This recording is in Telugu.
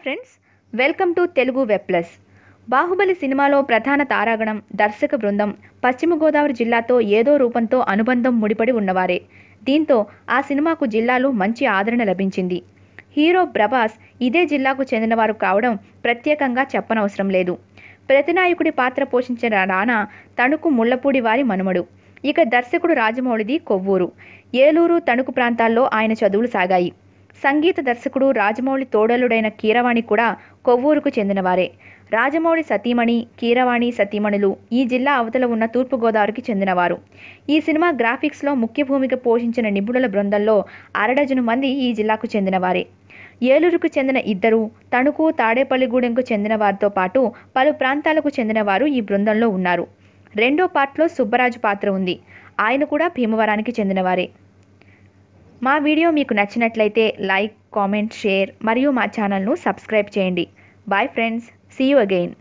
Friends, welcome to Telugu web plus. Baahubali సినిమాలో ప్రధాన తారాగణం, దర్శక బృందం పశ్చిమ గోదావరి జిల్లాతో ఏదో రూపంతో అనుబంధం ముడిపడి ఉన్నవారే. దీంతో ఆ సినిమాకు జిల్లాలో మంచి ఆదరణ లభించింది. హీరో ప్రభాస్ ఇదే జిల్లాకు చెందినవారు కావడం ప్రత్యేకంగా చెప్పనవసరం లేదు. ప్రతినాయకుడి పాత్ర పోషించిన రానా తణుకు ముళ్లపూడి వారి మనుమడు. ఇక దర్శకుడు రాజమౌళిది కొవ్వూరు, ఏలూరు, తణుకు ప్రాంతాల్లో ఆయన చదువులు సాగాయి. సంగీత దర్శకుడు రాజమౌళి తోడలుడైన కీరవాణి కూడా కొవ్వూరుకు చెందినవారే. రాజమౌళి సతీమణి, కీరవాణి సతీమణులు ఈ జిల్లా అవతల ఉన్న తూర్పుగోదావరికి చెందినవారు. ఈ సినిమా గ్రాఫిక్స్లో ముఖ్య భూమిక పోషించిన నిపుణుల బృందంలో అరడజను మంది ఈ జిల్లాకు చెందినవారే. ఏలూరుకు చెందిన ఇద్దరు, తణుకు, తాడేపల్లిగూడెంకు చెందిన వారితో పాటు పలు ప్రాంతాలకు చెందిన వారు ఈ బృందంలో ఉన్నారు. రెండో పార్ట్లో సుబ్బరాజు పాత్ర ఉంది. ఆయన కూడా భీమవరానికి చెందినవారే. మా వీడియో మీకు నచ్చినట్లయితే లైక్, కామెంట్, షేర్ మరియు మా ఛానల్ను సబ్స్క్రైబ్ చేయండి. Bye friends, see you again.